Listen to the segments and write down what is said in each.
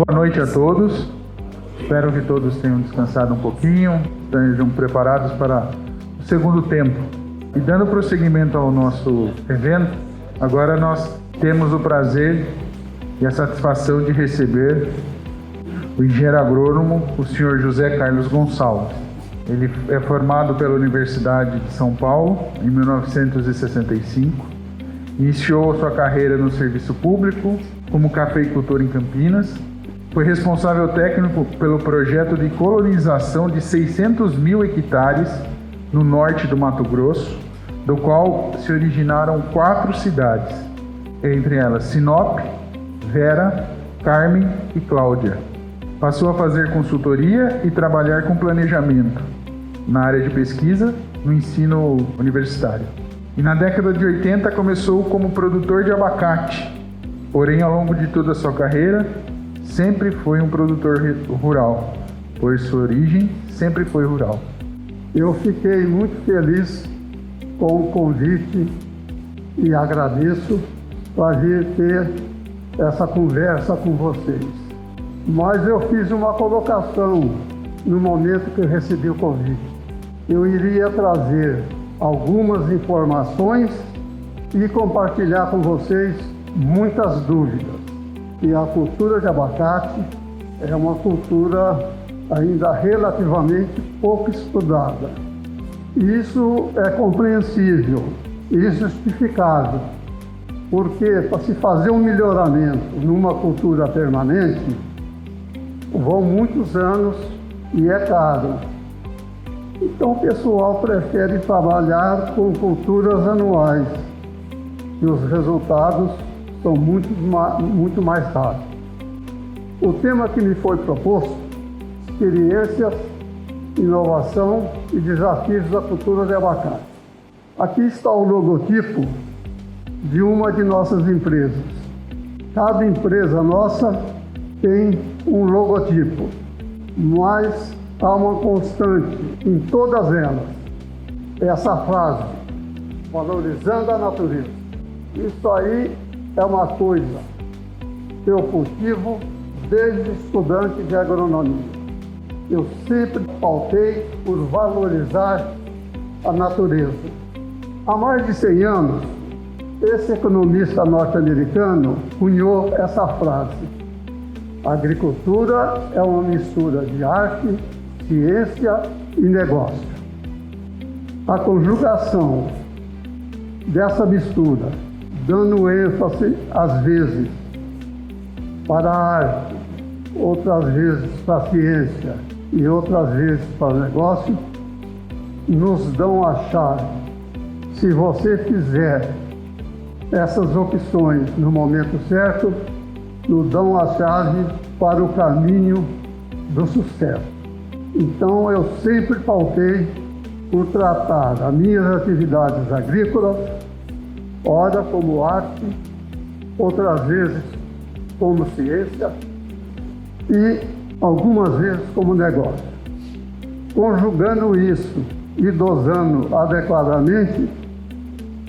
Boa noite a todos. Espero que todos tenham descansado um pouquinho, estejam preparados para o segundo tempo. E dando prosseguimento ao nosso evento, agora nós temos o prazer e a satisfação de receber o engenheiro agrônomo, o senhor José Carlos Gonçalves. Ele é formado pela Universidade de São Paulo em 1965, iniciou sua carreira no serviço público como cafeicultor em Campinas, foi responsável técnico pelo projeto de colonização de 600 mil hectares no norte do Mato Grosso, do qual se originaram 4 cidades, entre elas Sinop, Vera, Carmen e Cláudia. Passou a fazer consultoria e trabalhar com planejamento na área de pesquisa no ensino universitário. E na década de 80 começou como produtor de abacate, porém ao longo de toda a sua carreira sempre foi um produtor rural, pois sua origem sempre foi rural. Eu fiquei muito feliz com o convite e agradeço para vir ter essa conversa com vocês. Mas eu fiz uma colocação no momento que eu recebi o convite. Eu iria trazer algumas informações e compartilhar com vocês muitas dúvidas. E a cultura de abacate é uma cultura ainda relativamente pouco estudada. Isso é compreensível e justificável, porque para se fazer um melhoramento numa cultura permanente, vão muitos anos e é caro. Então o pessoal prefere trabalhar com culturas anuais e os resultados são muito mais rápidos. O tema que me foi proposto: experiências, inovação e desafios da cultura de abacate. Aqui está o logotipo de uma de nossas empresas. Cada empresa nossa tem um logotipo, mas há uma constante em todas elas. Essa frase: valorizando a natureza. Isso aí é uma coisa que eu cultivo desde estudante de agronomia. Eu sempre pautei por valorizar a natureza. Há mais de 100 anos, esse economista norte-americano cunhou essa frase: a agricultura é uma mistura de arte, ciência e negócio. A conjugação dessa mistura, dando ênfase às vezes para a arte, outras vezes para a ciência e outras vezes para o negócio, nos dão a chave. Se você fizer essas opções no momento certo, nos dão a chave para o caminho do sucesso. Então eu sempre pautei por tratar as minhas atividades agrícolas, ora como arte, outras vezes como ciência e algumas vezes como negócio. Conjugando isso e dosando adequadamente,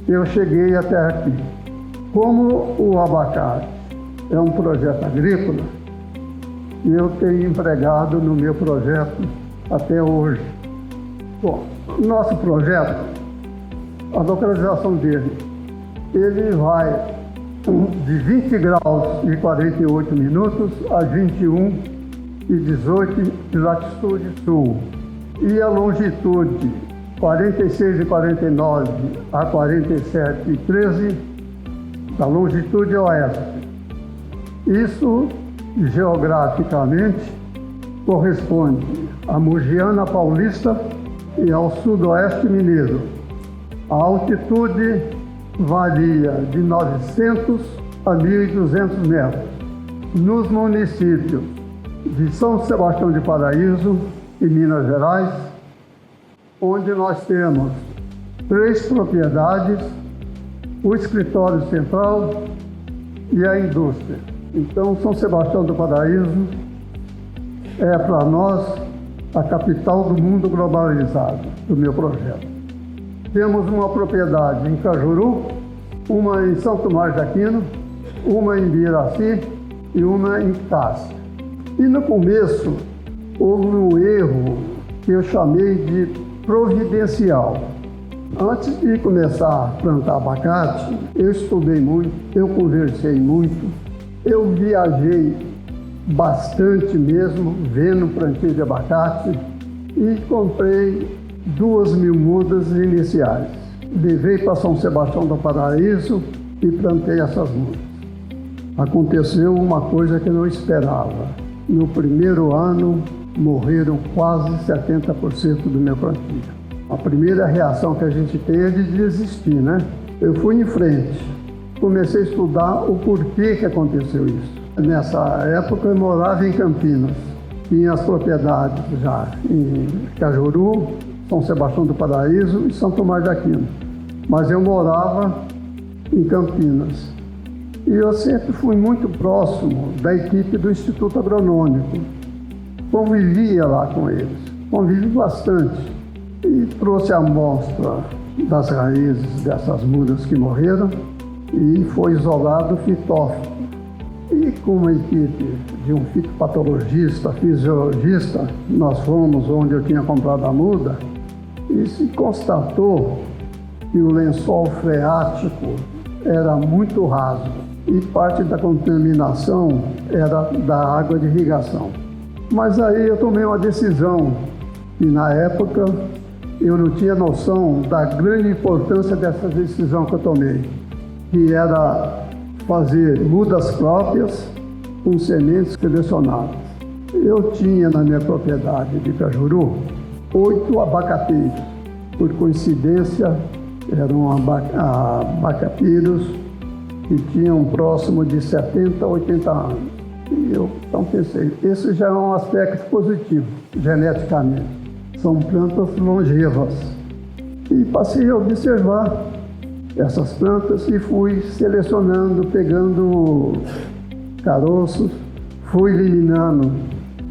eu cheguei até aqui. Como o abacate é um projeto agrícola, eu tenho empregado no meu projeto até hoje. Bom, nosso projeto, a localização dele, ele vai de 20 graus e 48 minutos a 21 e 18 de latitude sul. E a longitude 46 e 49 a 47 e 13 da longitude oeste. Isso, geograficamente, corresponde à Mogiana Paulista e ao sudoeste mineiro. A altitude varia de 900 a 1.200 metros. Nos municípios de São Sebastião de Paraíso e Minas Gerais, onde nós temos 3 propriedades, o escritório central e a indústria. Então, São Sebastião do Paraíso é para nós a capital do mundo globalizado do meu projeto. Temos uma propriedade em Cajuru, uma em São Tomás de Aquino, uma em Biraci e uma em Cássia. E no começo houve um erro que eu chamei de providencial. Antes de começar a plantar abacate, eu estudei muito, eu conversei muito, eu viajei bastante mesmo, vendo plantio de abacate, e comprei 2.000 mudas iniciais. Levei para São Sebastião do Paraíso e plantei essas mudas. Aconteceu uma coisa que eu não esperava. No primeiro ano, morreram quase 70% do meu plantio. A primeira reação que a gente tem é de desistir, né? Eu fui em frente, comecei a estudar o porquê que aconteceu isso. Nessa época eu morava em Campinas, tinha as propriedades já em Cajuru, São Sebastião do Paraíso e São Tomás de Aquino. Mas eu morava em Campinas. E eu sempre fui muito próximo da equipe do Instituto Agronômico. Convivia lá com eles, convivi bastante. E trouxe a amostra das raízes dessas mudas que morreram e foi isolado o fitófito. E com uma equipe de um fitopatologista, fisiologista, nós fomos onde eu tinha comprado a muda e se constatou que o lençol freático era muito raso e parte da contaminação era da água de irrigação. Mas aí eu tomei uma decisão e na época eu não tinha noção da grande importância dessa decisão que eu tomei, que era fazer mudas próprias com sementes selecionadas. Eu tinha na minha propriedade de Cajuru 8 abacateiros. Por coincidência, eram abacateiros que tinham próximo de 70 a 80 anos. E eu então pensei, esse já é um aspecto positivo, geneticamente. São plantas longevas. E passei a observar essas plantas e fui selecionando, pegando caroços, fui eliminando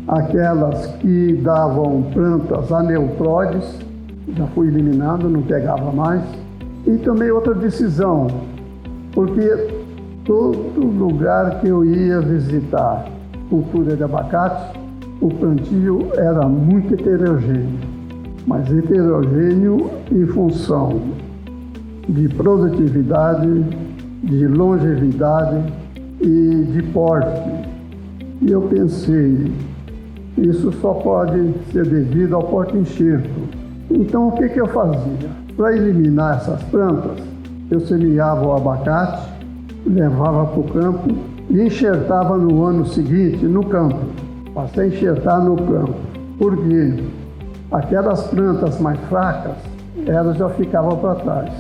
aquelas que davam plantas aneuploides, já fui eliminando, não pegava mais. E tomei outra decisão, porque todo lugar que eu ia visitar cultura de abacate, o plantio era muito heterogêneo, mas heterogêneo em função de produtividade, de longevidade e de porte. E eu pensei, isso só pode ser devido ao porte-enxerto. Então o que eu fazia? Para eliminar essas plantas, eu semeava o abacate, levava para o campo e enxertava no ano seguinte no campo. Passei a enxertar no campo, porque aquelas plantas mais fracas, elas já ficavam para trás.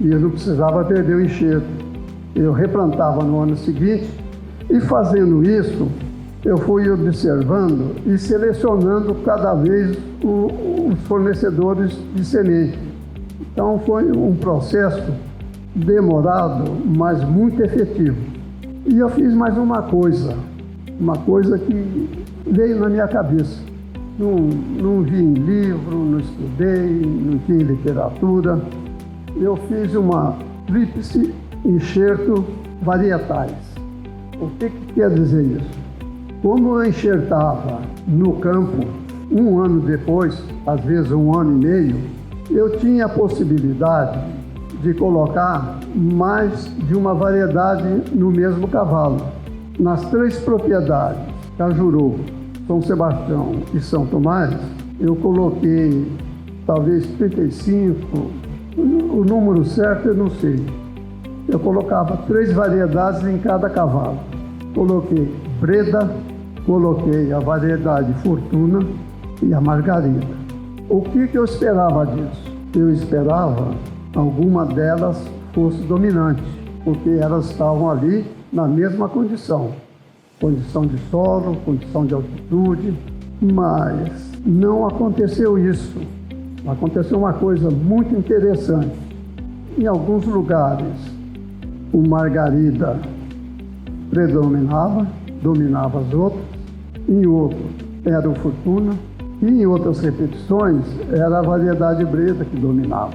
E eu não precisava perder o enxerto. Eu replantava no ano seguinte e fazendo isso, eu fui observando e selecionando cada vez os fornecedores de semente. Então foi um processo demorado, mas muito efetivo. E eu fiz mais uma coisa que veio na minha cabeça. Não vi em livro, não estudei, não tinha literatura. Eu fiz uma tríplice enxerto varietais. O que quer dizer isso? Como eu enxertava no campo, um ano depois, às vezes 1 ano e meio, eu tinha a possibilidade de colocar mais de uma variedade no mesmo cavalo. Nas 3 propriedades, Cajuru, São Sebastião e São Tomás, eu coloquei talvez 35, o número certo eu não sei. Eu colocava 3 variedades em cada cavalo. Coloquei Breda, coloquei a variedade Fortuna e a Margarida. O que eu esperava disso? Eu esperava alguma delas fosse dominante, porque elas estavam ali na mesma condição de solo, condição de altitude, mas não aconteceu isso. Aconteceu uma coisa muito interessante. Em alguns lugares, o Margarida predominava, dominava as outras, em outros era o Fortuna, e em outras repetições era a variedade Breda que dominava.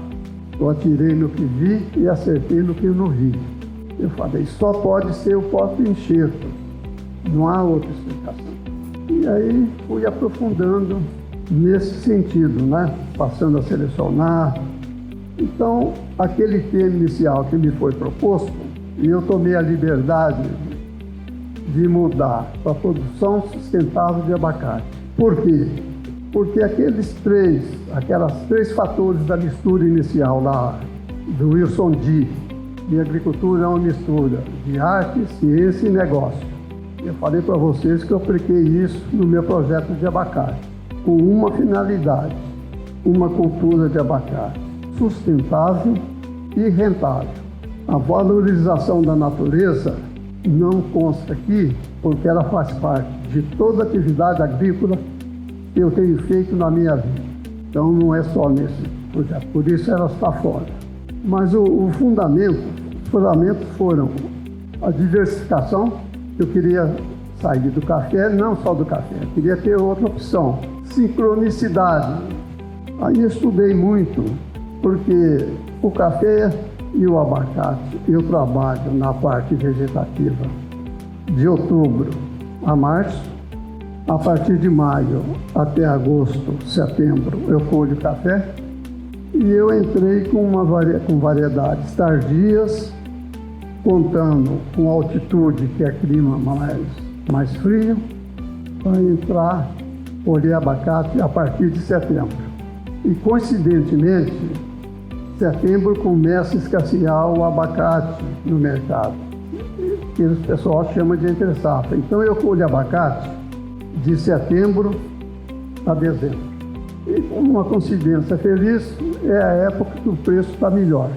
Eu atirei no que vi e acertei no que não vi. Eu falei, só pode ser o porte-enxerto, não há outra explicação. E aí fui aprofundando nesse sentido, né? Passando a selecionar. Então, aquele tema inicial que me foi proposto, e eu tomei a liberdade de mudar para a produção sustentável de abacate. Por quê? Porque aquelas três fatores da mistura inicial lá, do Wilson D., de agricultura é uma mistura de arte, ciência e negócio. Eu falei para vocês que eu apliquei isso no meu projeto de abacate, com uma finalidade, uma cultura de abacate sustentável e rentável. A valorização da natureza não consta aqui, porque ela faz parte de toda a atividade agrícola que eu tenho feito na minha vida. Então não é só nesse projeto, por isso ela está fora. Mas os fundamentos foram a diversificação. Eu queria sair do café, não só do café, eu queria ter outra opção. Sincronicidade. Aí eu estudei muito, porque o café e o abacate, eu trabalho na parte vegetativa de outubro a março. A partir de maio até agosto, setembro, eu colho café. E eu entrei com variedades tardias, contando com altitude, que é clima mais frio, para entrar, colher abacate a partir de setembro. E coincidentemente, setembro começa a escassear o abacate no mercado, que o pessoal chama de entre safra. Então eu colho abacate de setembro a dezembro. E como uma coincidência feliz, é a época que o preço está melhor.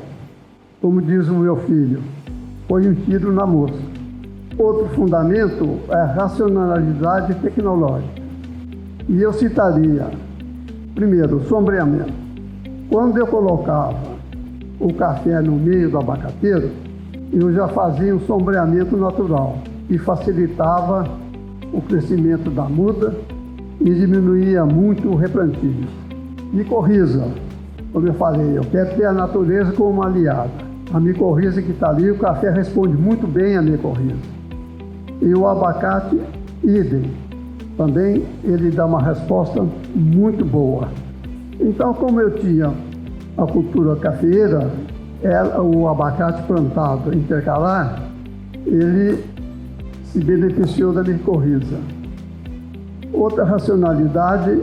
Como diz o meu filho, foi um tiro na mosca. Outro fundamento é a racionalidade tecnológica. E eu citaria, primeiro, o sombreamento. Quando eu colocava o café no meio do abacateiro, eu já fazia um sombreamento natural, que facilitava o crescimento da muda e diminuía muito o replantio. Micorriza, como eu falei, eu quero ter a natureza como uma aliada. A micorriza que está ali, o café responde muito bem à micorriza. E o abacate, idem. Também ele dá uma resposta muito boa. Então, como eu tinha a cultura cafeeira, o abacate plantado intercalar, ele se beneficiou da micorriza. Outra racionalidade,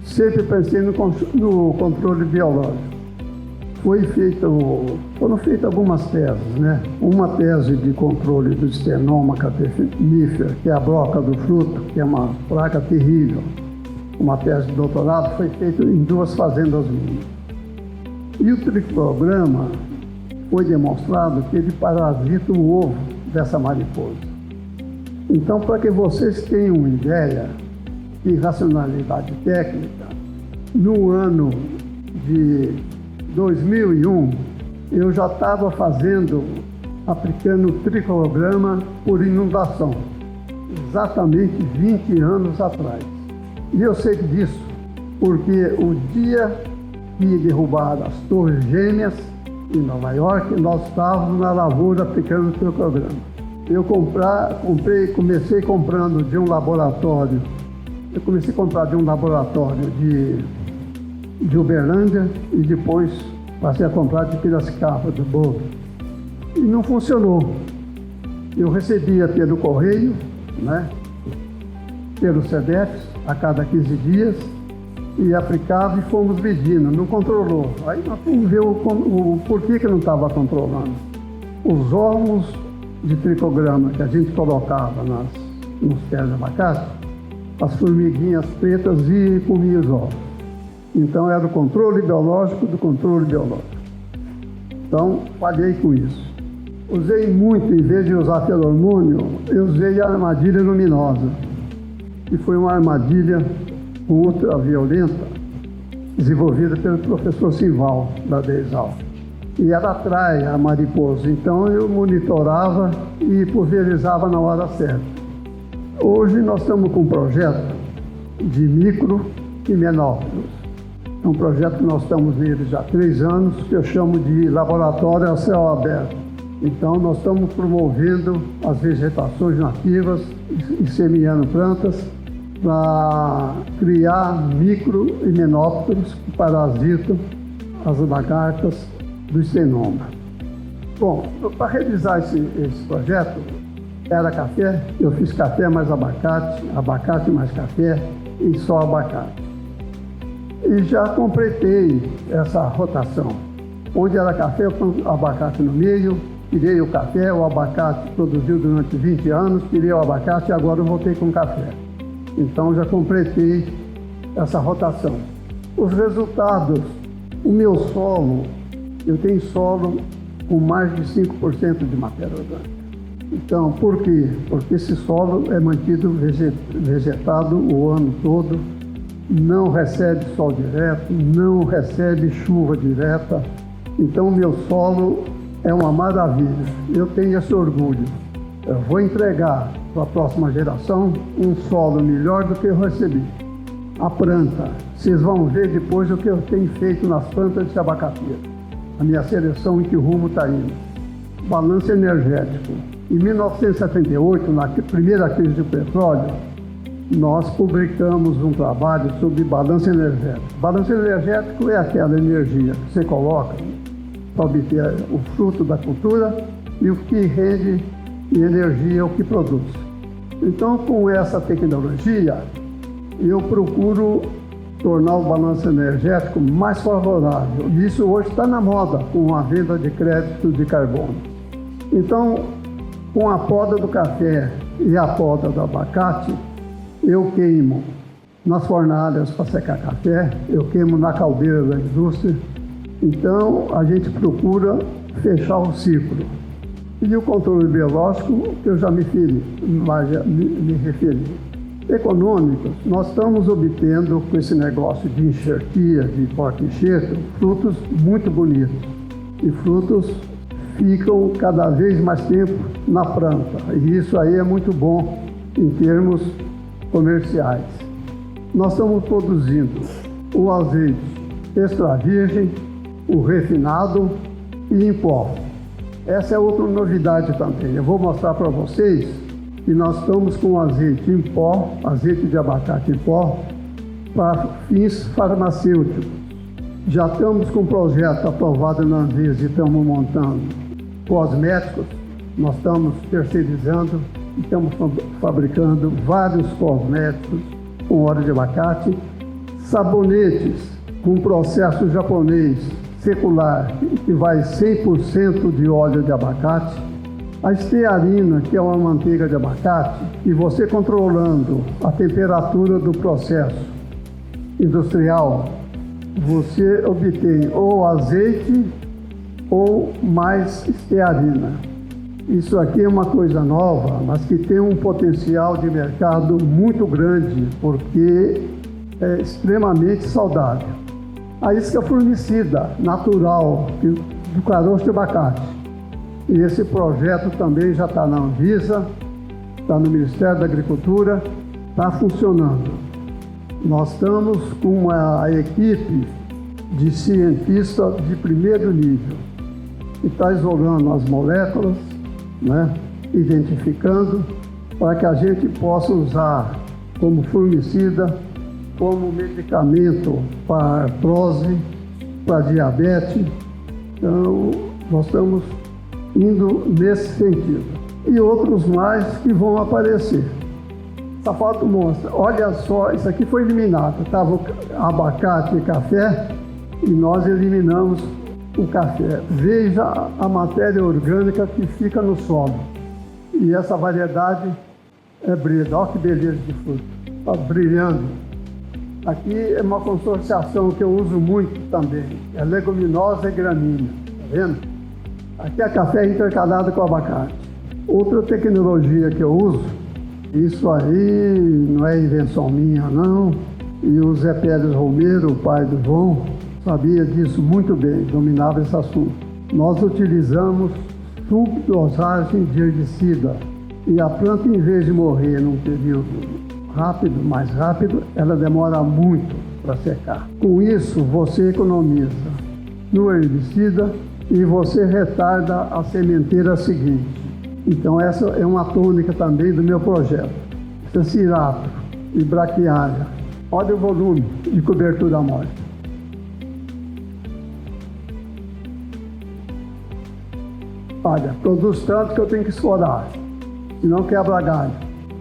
sempre pensei no controle biológico. Foram feitas algumas teses, né? Uma tese de controle do Sternoma catenífera, que é a broca do fruto, que é uma praga terrível. Uma tese de doutorado foi feita em 2 fazendas minhas. E o tricograma foi demonstrado que ele parasita o ovo dessa mariposa. Então, para que vocês tenham uma ideia de racionalidade técnica, no ano de 2001, eu já estava aplicando o tricograma por inundação, exatamente 20 anos atrás. E eu sei disso porque o dia que derrubaram as Torres Gêmeas em Nova York, nós estávamos na lavoura aplicando o tricograma. Eu comecei comprando de um laboratório. Eu comecei a comprar de um laboratório de Uberlândia e depois passei a comprar de Piracicaba, do Bovo. E não funcionou. Eu recebia pelo correio, né, pelo SEDEF, a cada 15 dias, e aplicava e fomos medindo, não controlou. Aí nós fomos ver o porquê que não estava controlando. Os ovos de tricograma que a gente colocava nos pés de abacate, as formiguinhas pretas e comiam os ovos. Então era o controle biológico do controle biológico. Então falhei com isso. Usei muito, em vez de usar feromônio, eu usei a armadilha luminosa, que foi uma armadilha ultraviolenta, desenvolvida pelo professor Simval, da DESAL. E ela atrai a mariposa, então eu monitorava e pulverizava na hora certa. Hoje nós estamos com um projeto de micro e menófilos. É um projeto que nós estamos nele já há 3 anos, que eu chamo de laboratório a céu aberto. Então nós estamos promovendo as vegetações nativas e semeando plantas para criar micro himenópteros que parasitam as lagartas do estenoma. Bom, para realizar esse projeto, era café, eu fiz café mais abacate, abacate mais café e só abacate. E já completei essa rotação. Onde era café, eu pus abacate no meio, tirei o café, o abacate produziu durante 20 anos, tirei o abacate e agora eu voltei com café. Então já completei essa rotação. Os resultados, o meu solo, eu tenho solo com mais de 5% de matéria orgânica. Então, por quê? Porque esse solo é mantido vegetado o ano todo, não recebe sol direto, não recebe chuva direta. Então, o meu solo é uma maravilha. Eu tenho esse orgulho. Eu vou entregar para a próxima geração um solo melhor do que eu recebi. A planta, vocês vão ver depois o que eu tenho feito nas plantas de abacateira. A minha seleção, em que rumo está indo. Balanço energético. Em 1978, na primeira crise do petróleo, nós publicamos um trabalho sobre balanço energético. Balanço energético é aquela energia que você coloca para obter o fruto da cultura e o que rende em energia, o que produz. Então, com essa tecnologia, eu procuro tornar o balanço energético mais favorável. E isso hoje está na moda, com a venda de crédito de carbono. Então, com a poda do café e a poda do abacate, eu queimo nas fornalhas para secar café, eu queimo na caldeira da indústria. Então, a gente procura fechar o ciclo. E o controle biológico, que eu já me referi. Econômicos, nós estamos obtendo, com esse negócio de enxertia, de porta-enxerto, frutos muito bonitos. E frutos ficam cada vez mais tempo na planta. E isso aí é muito bom em termos comerciais. Nós estamos produzindo o azeite extra virgem, o refinado e em pó. Essa é outra novidade também. Eu vou mostrar para vocês que nós estamos com azeite em pó, azeite de abacate em pó, para fins farmacêuticos. Já estamos com um projeto aprovado na Anvisa e estamos montando cosméticos. Nós estamos terceirizando e estamos fabricando vários cosméticos com óleo de abacate, sabonetes com processo japonês secular, que vai 100% de óleo de abacate, a estearina, que é uma manteiga de abacate, e você controlando a temperatura do processo industrial, você obtém ou azeite ou mais estearina. Isso aqui é uma coisa nova, mas que tem um potencial de mercado muito grande, porque é extremamente saudável. A isca formicida natural do caroço de abacate. E esse projeto também já está na Anvisa, está no Ministério da Agricultura, está funcionando. Nós estamos com uma equipe de cientistas de primeiro nível, que está isolando as moléculas, identificando, para que a gente possa usar como fungicida, como medicamento para artrose, para diabetes. Então, nós estamos indo nesse sentido. E outros mais que vão aparecer. Essa foto mostra, olha só, isso aqui foi eliminado. Estava abacate e café e nós eliminamos o café. Veja a matéria orgânica que fica no solo. E essa variedade é breda. Olha que beleza de fruto. Está brilhando. Aqui é uma consorciação que eu uso muito também. É leguminosa e gramínea. Está vendo? Aqui é café intercalado com abacate. Outra tecnologia que eu uso, isso aí não é invenção minha, não. E o Zé Pérez Romero, o pai do João, sabia disso muito bem, dominava esse assunto. Nós utilizamos subdosagem de herbicida. E a planta, em vez de morrer num período mais rápido, ela demora muito para secar. Com isso, você economiza no herbicida e você retarda a sementeira seguinte. Então, essa é uma tônica também do meu projeto. Esse cirato, e braquiária. Olha o volume de cobertura mole. Olha, produz tanto que eu tenho que escorar, senão quebra galho.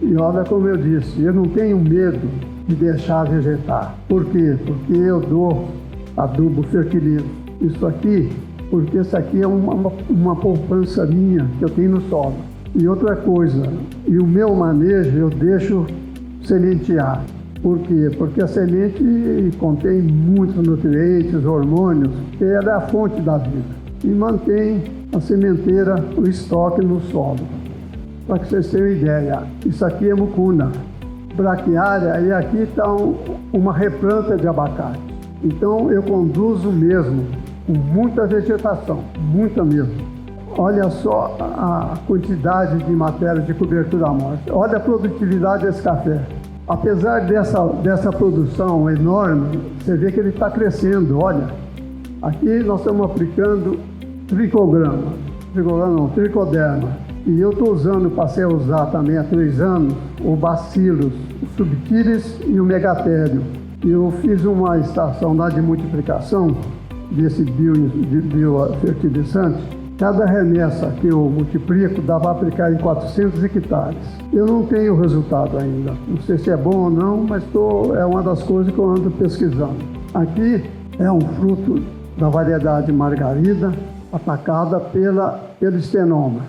E olha como eu disse, eu não tenho medo de deixar vegetar. Por quê? Porque eu dou adubo fertilizo. Isso aqui, porque isso aqui é uma poupança minha que eu tenho no solo. E outra coisa, e o meu manejo eu deixo sementear. Por quê? Porque a semente contém muitos nutrientes, hormônios, que ela é a fonte da vida. E mantém a sementeira, o estoque no solo. Para que vocês tenham ideia, isso aqui é mucuna braquiária e aqui está uma replanta de abacate. Então eu conduzo mesmo, com muita vegetação, muita mesmo. Olha só a quantidade de matéria de cobertura morta. Olha a produtividade desse café. Apesar dessa produção enorme, você vê que ele está crescendo. Olha, aqui nós estamos aplicando tricoderma. E eu estou usando, passei a usar também há 3 anos, o bacillus, o subtilis e o megatério. Eu fiz uma estação lá de multiplicação desse biofertilizante. Cada remessa que eu multiplico dá para aplicar em 400 hectares. Eu não tenho resultado ainda. Não sei se é bom ou não, mas é uma das coisas que eu ando pesquisando. Aqui é um fruto da variedade margarida, atacada pelo estenoma.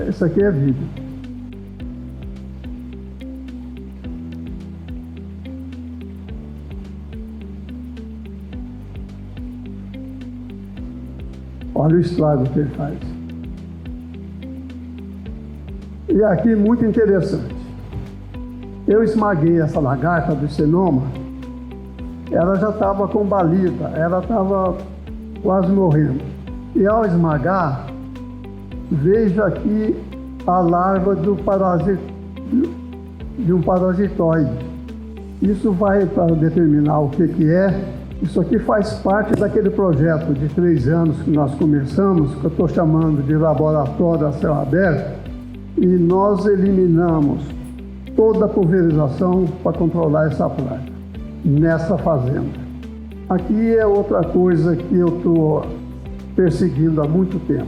Isso aqui é vida. Olha o estrago que ele faz. E aqui, muito interessante. Eu esmaguei essa lagarta do estenoma, ela já estava combalida, ela estava quase morrendo. E ao esmagar, vejo aqui a larva de um parasitoide. Isso vai para determinar o que é. Isso aqui faz parte daquele projeto de 3 anos que nós começamos, que eu estou chamando de laboratório a céu aberto, e nós eliminamos toda a pulverização para controlar essa praga nessa fazenda. Aqui é outra coisa que eu estou perseguindo há muito tempo.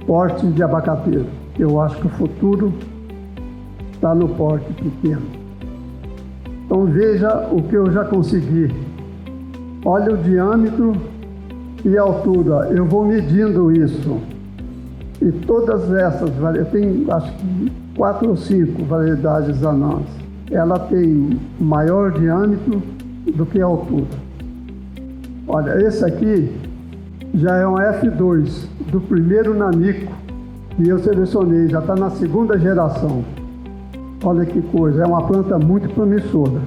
Porte de abacateiro. Eu acho que o futuro está no porte pequeno. Então veja o que eu já consegui. Olha o diâmetro e a altura. Eu vou medindo isso. E todas essas, eu tenho acho que 4 ou 5 variedades anãs. Ela tem maior diâmetro do que a altura. Olha, esse aqui já é um F2 do primeiro nanico que eu selecionei, já está na 2ª geração. Olha que coisa, é uma planta muito promissora.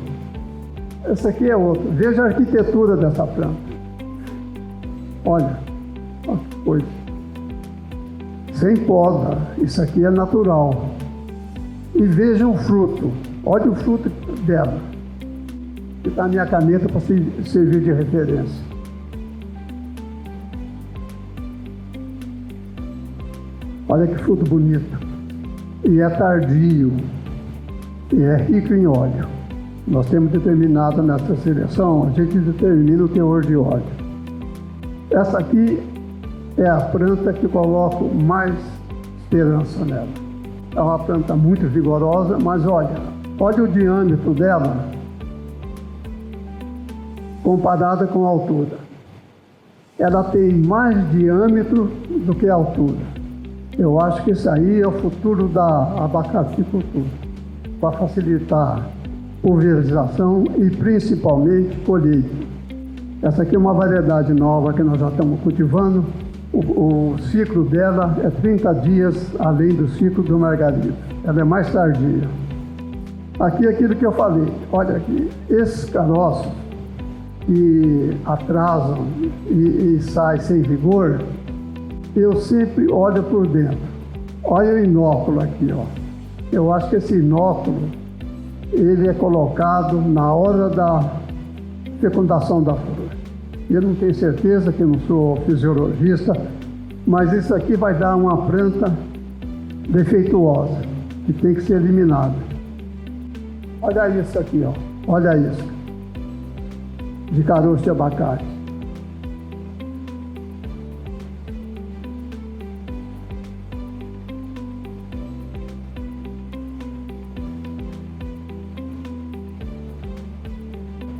Essa aqui é outra. Veja a arquitetura dessa planta. Olha que coisa. Sem poda, isso aqui é natural. E veja o fruto. Olha o fruto dela, que está na minha caneta para servir de referência. Olha que fruto bonito. E é tardio. E é rico em óleo. Nós temos determinado nessa seleção, a gente determina o teor de óleo. Essa aqui é a planta que eu coloco mais esperança nela. É uma planta muito vigorosa, mas olha o diâmetro dela comparada com a altura. Ela tem mais diâmetro do que a altura. Eu acho que isso aí é o futuro da abacaticultura, para facilitar pulverização e principalmente colheita. Essa aqui é uma variedade nova que nós já estamos cultivando. O ciclo dela é 30 dias além do ciclo do margarida. Ela é mais tardia. Aqui é aquilo que eu falei. Olha aqui, esses caroços que atrasam e saem sem vigor, eu sempre olho por dentro. Olha o inóculo aqui, ó. Eu acho que esse inóculo, ele é colocado na hora da fecundação da flor. Eu não tenho certeza, que eu não sou fisiologista, mas isso aqui vai dar uma planta defeituosa, que tem que ser eliminada. Olha isso aqui, ó. Olha isso. De caroço de abacate.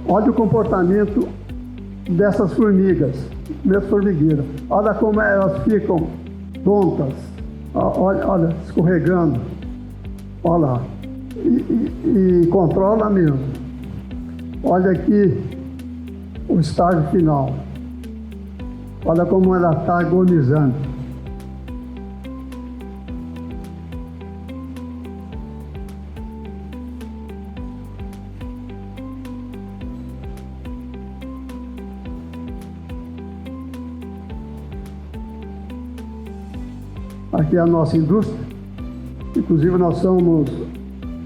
Olha o comportamento dessas formigas, minhas formigueiras. Olha como elas ficam tontas. Olha, escorregando. Olha lá. E controla mesmo. Olha aqui o estágio final. Olha como ela está agonizando. Aqui é a nossa indústria. Inclusive nós somos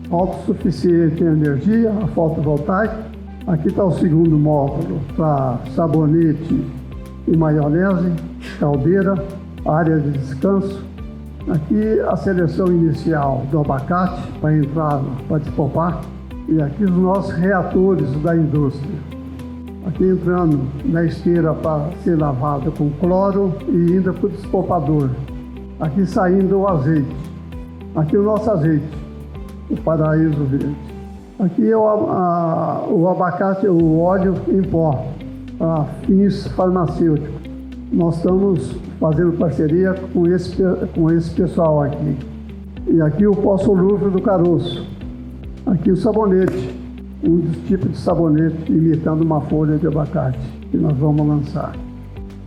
autossuficientes em energia, a fotovoltaica. Aqui está o segundo módulo para sabonete e maionese, caldeira, área de descanso. Aqui a seleção inicial do abacate para entrar, para despolpar. E aqui os nossos reatores da indústria. Aqui entrando na esteira para ser lavada com cloro e indo para o despolpador. Aqui saindo o azeite. Aqui o nosso azeite, o Paraíso Verde. Aqui é o abacate, o óleo em pó, para fins farmacêuticos. Nós estamos fazendo parceria com esse pessoal aqui. E aqui o pó solúvel do caroço. Aqui o sabonete, um dos tipos de sabonete imitando uma folha de abacate que nós vamos lançar.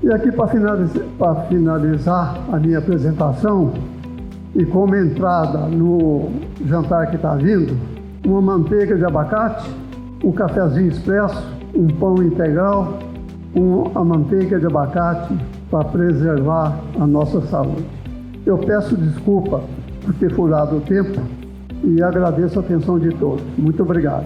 E aqui para finalizar a minha apresentação, e como entrada no jantar que está vindo, uma manteiga de abacate, um cafezinho expresso, um pão integral, a manteiga de abacate para preservar a nossa saúde. Eu peço desculpa por ter furado o tempo e agradeço a atenção de todos. Muito obrigado.